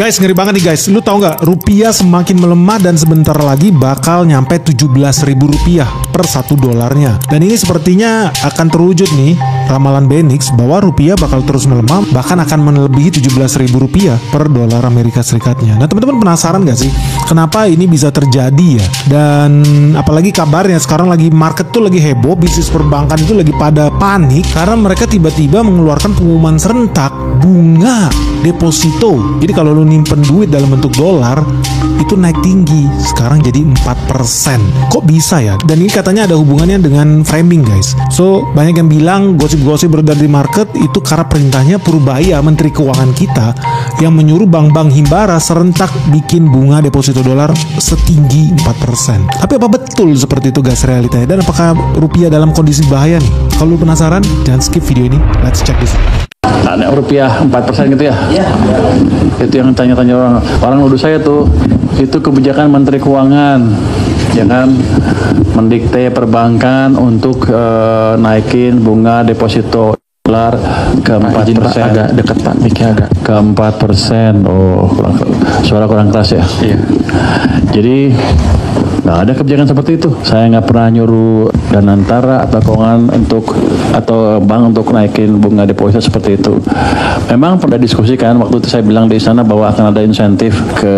Guys, ngeri banget nih guys. Lu tahu nggak, rupiah semakin melemah dan sebentar lagi bakal nyampe 17.000 rupiah per 1 dolarnya. Dan ini sepertinya akan terwujud nih ramalan Benix bahwa rupiah bakal terus melemah, bahkan akan melebihi 17.000 rupiah per dolar Amerika Serikatnya. Nah, teman-teman penasaran nggak sih kenapa ini bisa terjadi ya? Dan apalagi kabarnya sekarang lagi market tuh lagi heboh, bisnis perbankan itu lagi pada panik karena mereka tiba-tiba mengeluarkan pengumuman serentak bunga deposito. Jadi kalau lu nyimpen duit dalam bentuk dolar itu naik tinggi, sekarang jadi 4%. Kok bisa ya? Dan ini katanya ada hubungannya dengan framing guys. So banyak yang bilang gosip-gosip beredar di market itu karena perintahnya Purbaya, Menteri Keuangan kita, yang menyuruh bank-bank Himbara serentak bikin bunga deposito dolar setinggi 4%. Tapi apa betul seperti itu guys realitanya? Dan apakah rupiah dalam kondisi bahaya nih? Kalau lu penasaran, jangan skip video ini. Let's check this. Ada rupiah 4% gitu ya? Iya. Itu yang tanya-tanya orang nuduh saya tuh, itu kebijakan Menteri Keuangan, ya kan, mendikte perbankan untuk naikin bunga deposito dolar ke 4%. Agak dekat Pak, miknya agak ke 4%. Oh, suara kurang keras ya? Iya. Jadi nggak ada kebijakan seperti itu. Saya nggak pernah nyuruh Danantara atau keuangan atau bank untuk naikin bunga deposito seperti itu. Memang pernah diskusikan waktu itu, saya bilang di sana bahwa akan ada insentif ke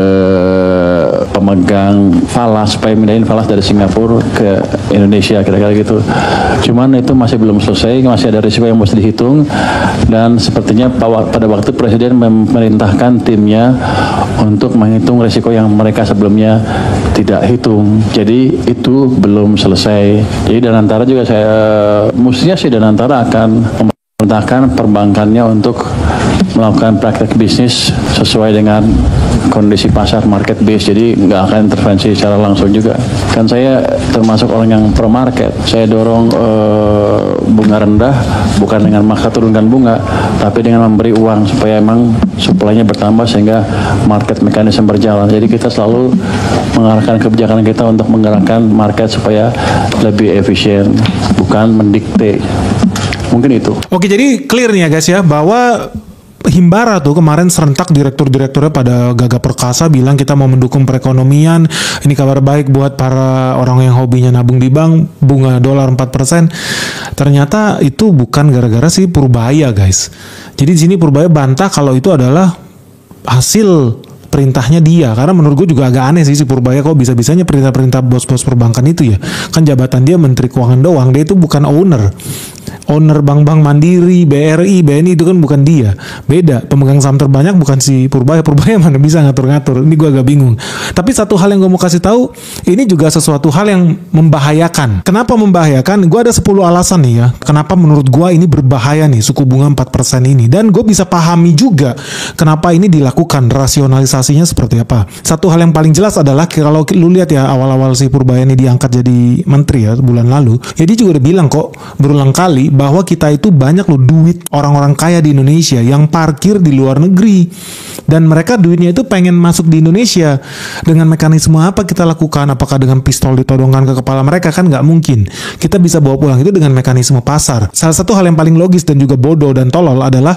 pemegang falas supaya mindahin falas dari Singapura ke Indonesia, kira-kira gitu. Cuman itu masih belum selesai, masih ada risiko yang mesti dihitung, dan sepertinya pada waktu Presiden memerintahkan timnya untuk menghitung risiko yang mereka sebelumnya tidak hitung. Jadi itu belum selesai. Jadi Danantara juga mestinya sih Danantara akan memerintahkan perbankannya untuk melakukan praktek bisnis sesuai dengan kondisi pasar market base, jadi nggak akan intervensi secara langsung juga. Kan saya termasuk orang yang pro market. Saya dorong bunga rendah bukan dengan maksa turunkan bunga, tapi dengan memberi uang supaya emang supply-nya bertambah sehingga market mekanisme berjalan. Jadi kita selalu mengarahkan kebijakan kita untuk menggerakkan market supaya lebih efisien, bukan mendikte. Mungkin itu. Oke, jadi clear nih ya guys ya, bahwa Himbara tuh kemarin serentak direktur-direkturnya pada gagah perkasa bilang kita mau mendukung perekonomian. Ini kabar baik buat para orang yang hobinya nabung di bank, bunga dolar 4%. Ternyata itu bukan gara-gara si Purbaya guys. Jadi di sini Purbaya bantah kalau itu adalah hasil perintahnya dia, karena menurut gue juga agak aneh sih si Purbaya kok bisa-bisanya perintah-perintah bos-bos perbankan itu ya. Kan jabatan dia Menteri Keuangan doang, dia itu bukan owner bank-bank Mandiri, BRI, BNI itu kan bukan dia. Beda, pemegang saham terbanyak bukan si Purbaya. Purbaya mana bisa ngatur-ngatur. Ini gue agak bingung. Tapi satu hal yang gue mau kasih tahu, ini juga sesuatu hal yang membahayakan. Kenapa membahayakan? Gue ada 10 alasan nih ya. Kenapa menurut gue ini berbahaya nih suku bunga 4% ini. Dan gue bisa pahami juga kenapa ini dilakukan, rasionalisasinya seperti apa. Satu hal yang paling jelas adalah kalau lu lihat ya awal-awal si Purbaya ini diangkat jadi menteri ya bulan lalu, ya dia juga udah bilang kok berulang kali bahwa kita itu banyak loh duit orang-orang kaya di Indonesia yang parkir di luar negeri, dan mereka duitnya itu pengen masuk di Indonesia. Dengan mekanisme apa kita lakukan? Apakah dengan pistol ditodongkan ke kepala mereka? Kan nggak mungkin. Kita bisa bawa pulang itu dengan mekanisme pasar. Salah satu hal yang paling logis dan juga bodoh dan tolol adalah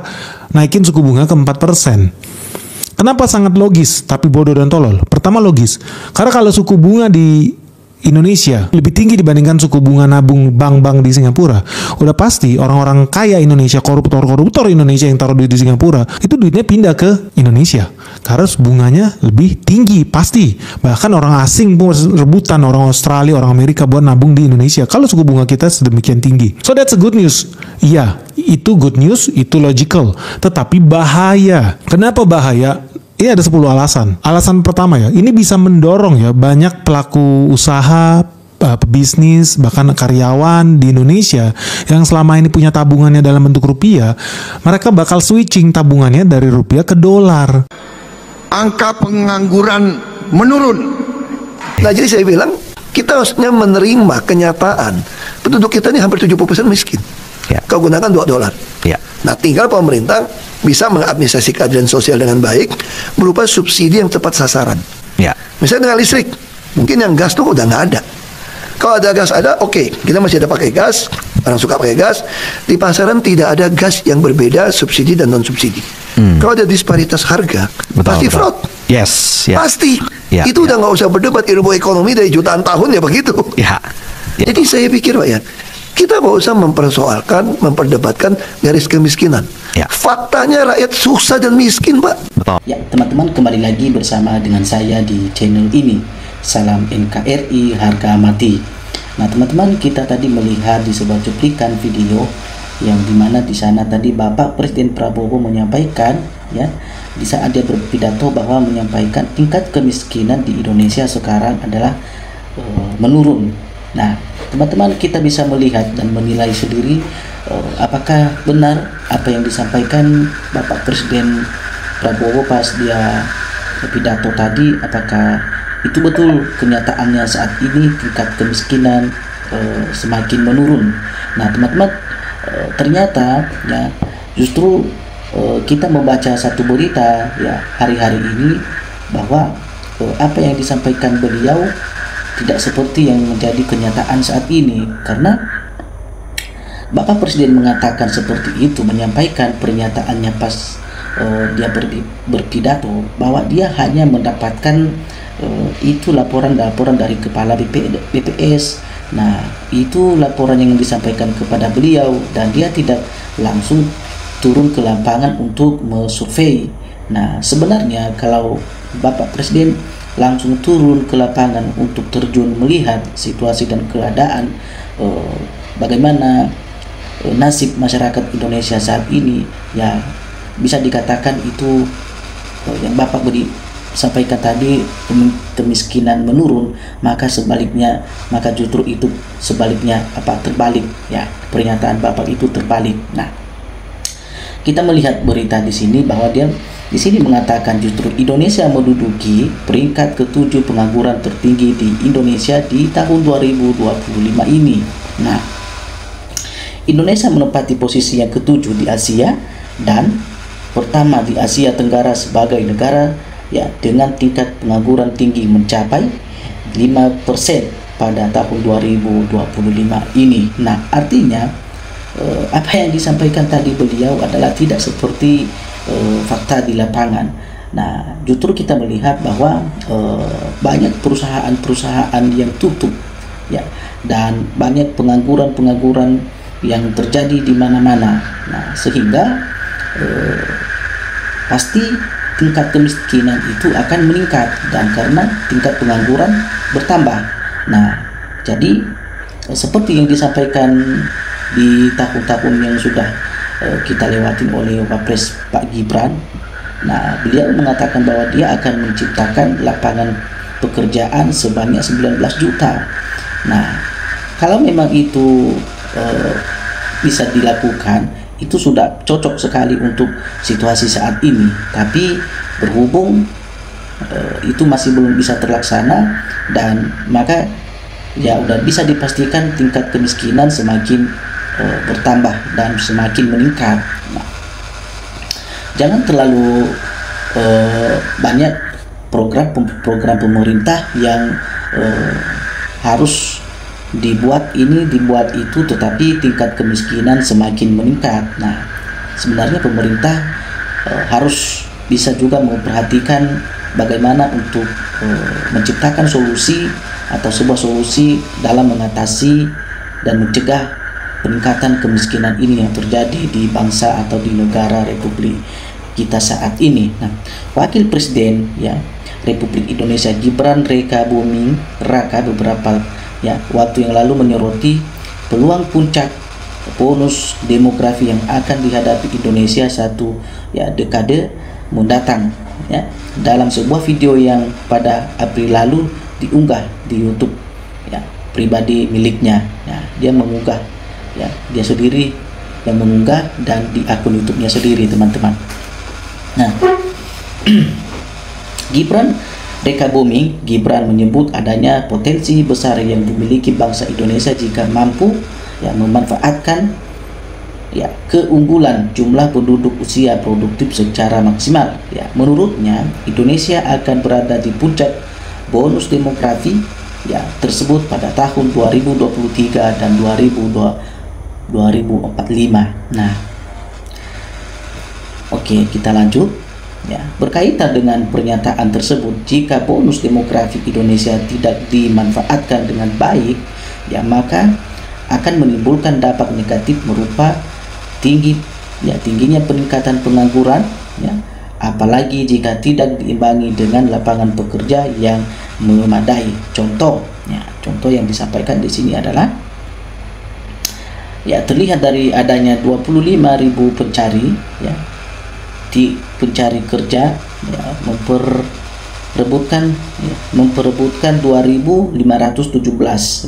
naikin suku bunga ke 4%. Kenapa sangat logis tapi bodoh dan tolol? Pertama logis, karena kalau suku bunga di Indonesia lebih tinggi dibandingkan suku bunga nabung bank-bank di Singapura, udah pasti orang-orang kaya Indonesia, koruptor-koruptor Indonesia yang taruh duit di Singapura, itu duitnya pindah ke Indonesia karena bunganya lebih tinggi pasti. Bahkan orang asing pun rebutan, orang Australia, orang Amerika buat nabung di Indonesia kalau suku bunga kita sedemikian tinggi. So that's a good news. Iya, itu good news, itu logical, tetapi bahaya. Kenapa bahaya? Ini ada 10 alasan. Alasan pertama ya, ini bisa mendorong ya banyak pelaku usaha, pebisnis, bahkan karyawan di Indonesia yang selama ini punya tabungannya dalam bentuk rupiah, mereka bakal switching tabungannya dari rupiah ke dolar. Angka pengangguran menurun. Nah jadi saya bilang, kita harusnya menerima kenyataan penduduk kita ini hampir 70% miskin. Ya. Kau gunakan $2. Ya. Nah tinggal pemerintah bisa mengadministrasi keadilan sosial dengan baik berupa subsidi yang tepat sasaran. Ya. Misalnya dengan listrik, mungkin yang gas tuh udah nggak ada. Kalau ada gas oke, kita masih ada pakai gas, orang suka pakai gas. Di pasaran tidak ada gas yang berbeda subsidi dan non subsidi. Kalau ada disparitas harga, pasti fraud. Yes, pasti. Itu udah nggak usah berdebat, ilmu ekonomi dari jutaan tahun ya begitu. Jadi saya pikir Pak ya, kita nggak usah mempersoalkan, memperdebatkan garis kemiskinan. Faktanya rakyat susah dan miskin Pak. Betul. Ya teman-teman, kembali lagi bersama dengan saya di channel ini. Salam NKRI harga mati. Nah teman-teman, kita tadi melihat di sebuah cuplikan video yang dimana di sana tadi Bapak Presiden Prabowo menyampaikan ya, di saat dia berpidato bahwa menyampaikan tingkat kemiskinan di Indonesia sekarang adalah menurun. Nah teman-teman, kita bisa melihat dan menilai sendiri apakah benar apa yang disampaikan Bapak Presiden Prabowo pas dia pidato tadi, apakah itu betul kenyataannya saat ini tingkat kemiskinan semakin menurun. Nah teman-teman, ternyata ya justru kita membaca satu berita ya hari-hari ini bahwa apa yang disampaikan beliau tidak seperti yang menjadi kenyataan saat ini, karena Bapak Presiden mengatakan seperti itu, menyampaikan pernyataannya pas dia berpidato bahwa dia hanya mendapatkan itu laporan dari kepala BPS. Nah itu laporan yang disampaikan kepada beliau dan dia tidak langsung turun ke lapangan untuk survei. Nah sebenarnya kalau Bapak Presiden langsung turun ke lapangan untuk terjun melihat situasi dan keadaan bagaimana nasib masyarakat Indonesia saat ini, ya bisa dikatakan itu yang Bapak sampaikan tadi, kemiskinan menurun, maka sebaliknya, maka justru itu sebaliknya, terbalik ya, pernyataan Bapak itu terbalik. Nah kita melihat berita di sini bahwa dia di sini mengatakan justru Indonesia menduduki peringkat ke-7 pengangguran tertinggi di Indonesia di tahun 2025 ini. Nah Indonesia menempati posisi yang ke-7 di Asia dan pertama di Asia Tenggara sebagai negara ya dengan tingkat pengangguran tinggi mencapai 5% pada tahun 2025 ini. Nah artinya apa yang disampaikan tadi beliau adalah tidak seperti fakta di lapangan. Nah justru kita melihat bahwa banyak perusahaan-perusahaan yang tutup ya, dan banyak pengangguran yang terjadi di mana-mana. Nah sehingga pasti tingkat kemiskinan itu akan meningkat, dan karena tingkat pengangguran bertambah. Nah jadi seperti yang disampaikan di tahun-tahun yang sudah kita lewatin oleh Wapres Pak Gibran. Nah beliau mengatakan bahwa dia akan menciptakan lapangan pekerjaan sebanyak 19 juta. Nah kalau memang itu bisa dilakukan, itu sudah cocok sekali untuk situasi saat ini. Tapi berhubung itu masih belum bisa terlaksana, dan maka ya udah bisa dipastikan tingkat kemiskinan semakin bertambah dan semakin meningkat. Nah, jangan terlalu banyak program pemerintah yang harus dibuat itu, tetapi tingkat kemiskinan semakin meningkat. Nah sebenarnya pemerintah harus bisa juga memperhatikan bagaimana untuk menciptakan solusi atau sebuah solusi dalam mengatasi dan mencegah peningkatan kemiskinan ini yang terjadi di bangsa atau di negara Republik kita saat ini. Nah Wakil Presiden ya Republik Indonesia Gibran Raka Buming Raka beberapa waktu yang lalu menyoroti peluang puncak bonus demografi yang akan dihadapi Indonesia satu dekade mendatang ya, dalam sebuah video yang pada April lalu diunggah di YouTube ya, pribadi miliknya. Ya, dia mengunggah ya, dia sendiri yang mengunggah dan di akun YouTube-nya sendiri, teman-teman. Nah Gibran menyebut adanya potensi besar yang dimiliki bangsa Indonesia jika mampu memanfaatkan keunggulan jumlah penduduk usia produktif secara maksimal. Menurutnya Indonesia akan berada di puncak bonus demografi ya tersebut pada tahun 2023 dan 2045. Nah, oke, kita lanjut. Ya, berkaitan dengan pernyataan tersebut, jika bonus demografi Indonesia tidak dimanfaatkan dengan baik, ya maka akan menimbulkan dampak negatif berupa tingginya peningkatan pengangguran, ya, apalagi jika tidak diimbangi dengan lapangan pekerja yang memadai. Contoh yang disampaikan di sini adalah, ya, terlihat dari adanya 25.000 pencari, ya, pencari kerja, ya, memperebutkan 2.517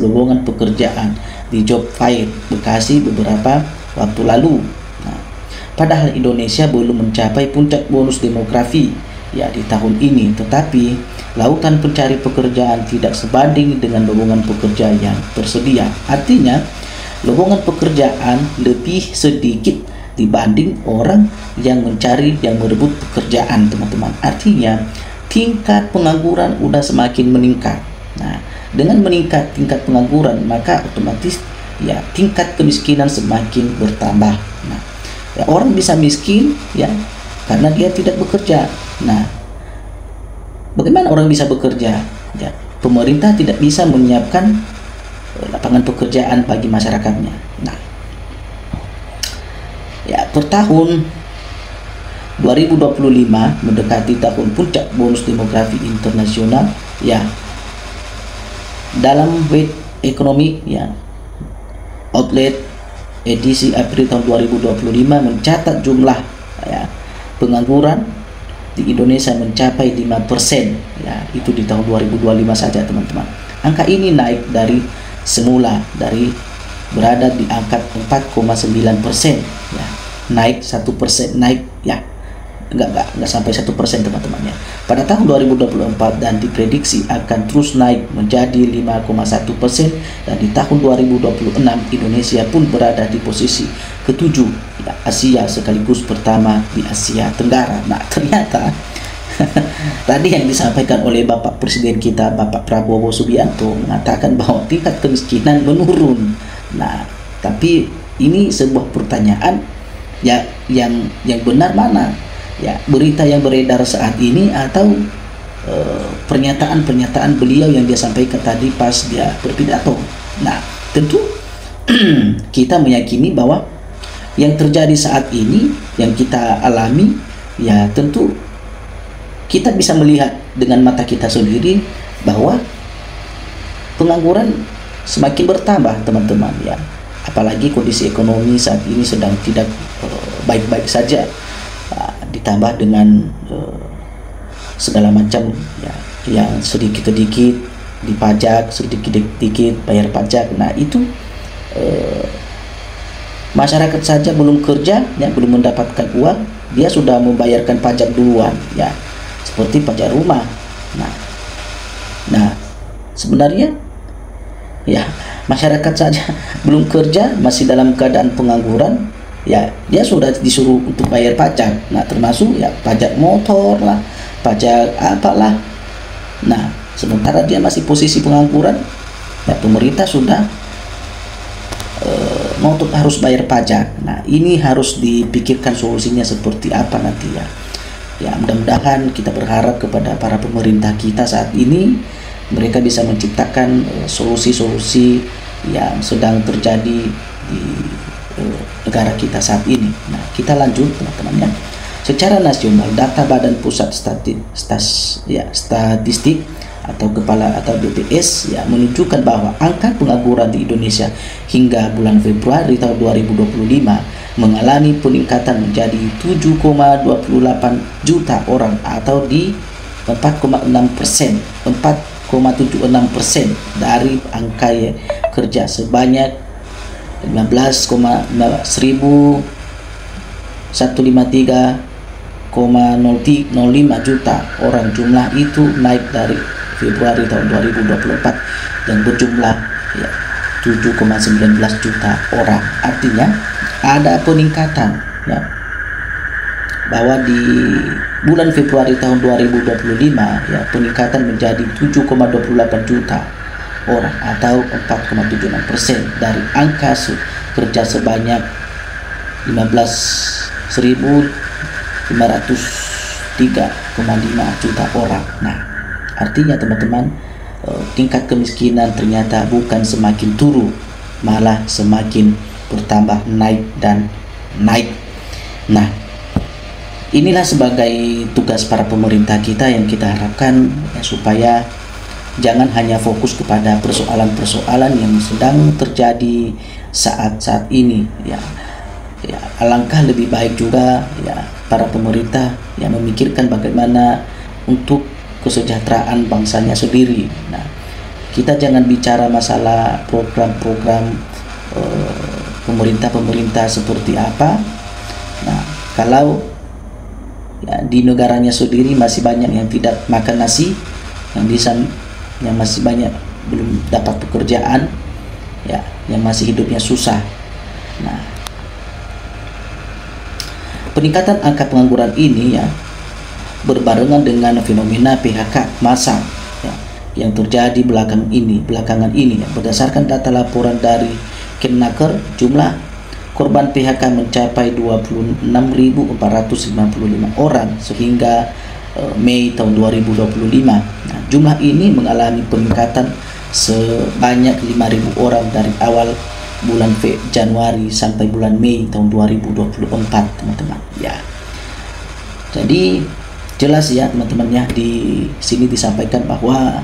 lowongan pekerjaan di Job Fair Bekasi beberapa waktu lalu. Nah, padahal Indonesia belum mencapai puncak bonus demografi, ya, di tahun ini, tetapi lautan pencari pekerjaan tidak sebanding dengan lowongan pekerja yang tersedia. Artinya lowongan pekerjaan lebih sedikit dibanding orang yang merebut pekerjaan, teman-teman. Artinya tingkat pengangguran udah semakin meningkat. Nah, dengan meningkat tingkat pengangguran, maka otomatis, ya, tingkat kemiskinan semakin bertambah. Nah, ya, orang bisa miskin, ya, karena dia tidak bekerja. Nah, bagaimana orang bisa bekerja? Ya, pemerintah tidak bisa menyiapkan lapangan pekerjaan bagi masyarakatnya. Nah, ya, per tahun 2025 mendekati tahun puncak bonus demografi internasional, ya, dalam World Economic, ya, Outlet edisi April tahun 2025 mencatat jumlah, ya, pengangguran di Indonesia mencapai 5%, ya, itu di tahun 2025 saja, teman-teman. Angka ini naik dari semula berada di angka 4,9%, ya, naik 1%, naik, ya, enggak sampai 1%, teman-teman, ya, pada tahun 2024, dan diprediksi akan terus naik menjadi 5,1%, dan di tahun 2026 Indonesia pun berada di posisi ke-7, ya, Asia sekaligus pertama di Asia Tenggara. Nah, ternyata tadi yang disampaikan oleh Bapak Presiden kita, Bapak Prabowo Subianto, mengatakan bahwa tingkat kemiskinan menurun. Nah, tapi ini sebuah pertanyaan, ya, yang benar mana? Ya, berita yang beredar saat ini atau pernyataan-pernyataan beliau yang dia sampaikan tadi pas dia berpidato. Nah, tentu kita meyakini bahwa yang terjadi saat ini, yang kita alami, ya, tentu kita bisa melihat dengan mata kita sendiri bahwa pengangguran semakin bertambah, teman-teman, ya. Apalagi kondisi ekonomi saat ini sedang tidak baik-baik saja, ditambah dengan segala macam, ya, yang sedikit-sedikit dipajak, sedikit-sedikit bayar pajak. Nah, itu masyarakat saja belum kerja, ya, belum mendapatkan uang, dia sudah membayarkan pajak duluan, ya, seperti pajak rumah. Nah, sebenarnya, ya, masyarakat saja belum kerja, masih dalam keadaan pengangguran, ya, dia sudah disuruh untuk bayar pajak. Nah, termasuk, ya, pajak motor lah, pajak apalah. Nah, sementara dia masih posisi pengangguran, ya, pemerintah sudah menuntut harus bayar pajak. Nah, ini harus dipikirkan solusinya seperti apa nanti, ya. Ya, mudah-mudahan kita berharap kepada para pemerintah kita saat ini, mereka bisa menciptakan solusi-solusi yang sedang terjadi di negara kita saat ini. Nah, kita lanjut, teman-teman, ya. Secara nasional, data Badan Pusat Statistik atau BPS, ya, menunjukkan bahwa angka pengangguran di Indonesia hingga bulan Februari tahun 2025 mengalami peningkatan menjadi 7,28 juta orang atau di 4,76% dari angka kerja sebanyak 153,05 juta orang. Jumlah itu naik dari Februari tahun 2024 yang berjumlah, ya, 7,19 juta orang. Artinya ada peningkatan, ya, bahwa di bulan Februari tahun 2025, ya, peningkatan menjadi 7,28 juta orang atau 4,76% dari angka kerja sebanyak 15.503,5 juta orang. Nah, artinya teman-teman, tingkat kemiskinan ternyata bukan semakin turun, malah semakin bertambah, naik dan naik. Nah, inilah sebagai tugas para pemerintah kita yang kita harapkan ya, supaya jangan hanya fokus kepada persoalan-persoalan yang sedang terjadi saat-saat ini ya. Alangkah lebih baik juga ya para pemerintah yang memikirkan bagaimana untuk kesejahteraan bangsanya sendiri. Nah, kita jangan bicara masalah program-program pemerintah seperti apa. Nah, kalau ya, di negaranya sendiri masih banyak yang tidak makan nasi, yang masih banyak belum dapat pekerjaan, ya, yang masih hidupnya susah. Nah, peningkatan angka pengangguran ini ya berbarengan dengan fenomena PHK massal ya, yang terjadi belakangan ini ya. Berdasarkan data laporan dari Kemnaker, jumlah korban PHK mencapai 26.455 orang sehingga Mei tahun 2025. Nah, jumlah ini mengalami peningkatan sebanyak 5.000 orang dari awal bulan Januari sampai bulan Mei tahun 2024, teman-teman. Ya. Jadi jelas ya teman-teman ya, di sini disampaikan bahwa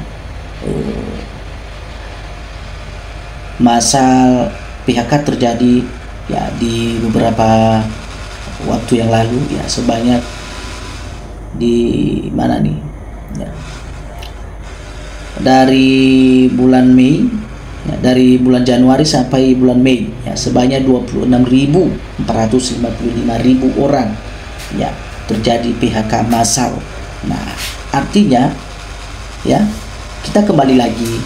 masa PHK terjadi ya di beberapa waktu yang lalu ya, sebanyak di mana nih ya, dari bulan Mei ya, dari bulan Januari sampai bulan Mei ya, sebanyak 26.455.000 orang ya terjadi PHK massal. Nah, artinya ya kita kembali lagi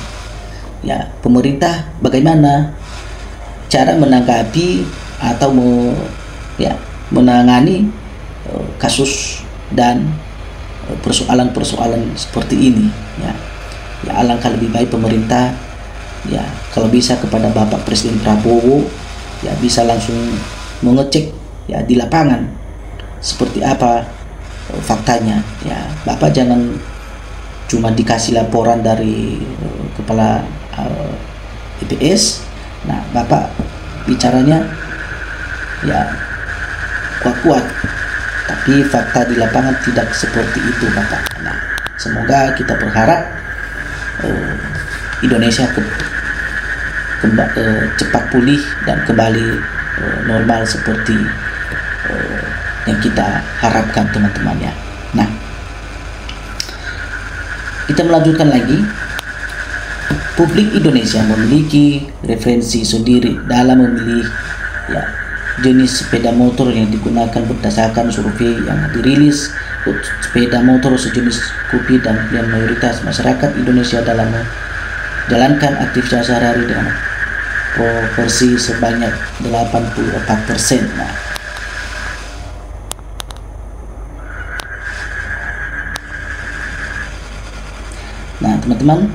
ya, pemerintah bagaimana cara menanggapi atau menangani kasus dan persoalan-persoalan seperti ini ya. Ya, alangkah lebih baik pemerintah ya kalau bisa kepada Bapak Presiden Prabowo ya bisa langsung mengecek ya di lapangan seperti apa faktanya ya. Bapak jangan cuma dikasih laporan dari kepala BPS. Nah, Bapak bicaranya ya kuat-kuat, tapi fakta di lapangan tidak seperti itu, Bapak. Nah, semoga kita berharap Indonesia cepat pulih dan kembali normal seperti yang kita harapkan, teman-teman ya. Nah, kita melanjutkan lagi. Publik Indonesia memiliki referensi sendiri dalam memilih ya jenis sepeda motor yang digunakan berdasarkan survei yang dirilis. Sepeda motor sejenis kopi dan pilihan mayoritas masyarakat Indonesia dalam menjalankan aktivitas sehari-hari dengan proporsi sebanyak 84%. Nah, teman-teman,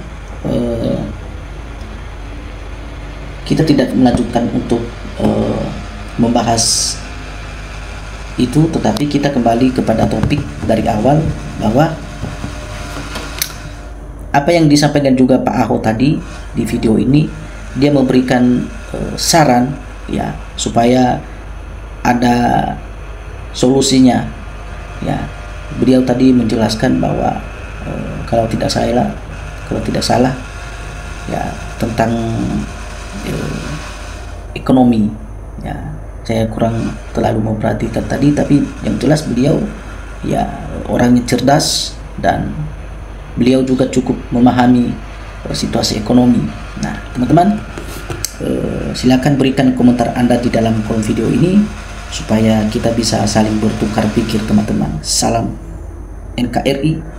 kita tidak melanjutkan untuk membahas itu, tetapi kita kembali kepada topik dari awal bahwa apa yang disampaikan juga Pak Ahok tadi di video ini, dia memberikan saran ya supaya ada solusinya ya. Beliau tadi menjelaskan bahwa kalau tidak salah ya tentang ekonomi ya, saya kurang terlalu memperhatikan tadi, tapi yang jelas beliau ya orangnya cerdas dan beliau juga cukup memahami situasi ekonomi. Nah, teman-teman, silakan berikan komentar Anda di dalam kolom video ini supaya kita bisa saling bertukar pikir, teman-teman. Salam NKRI.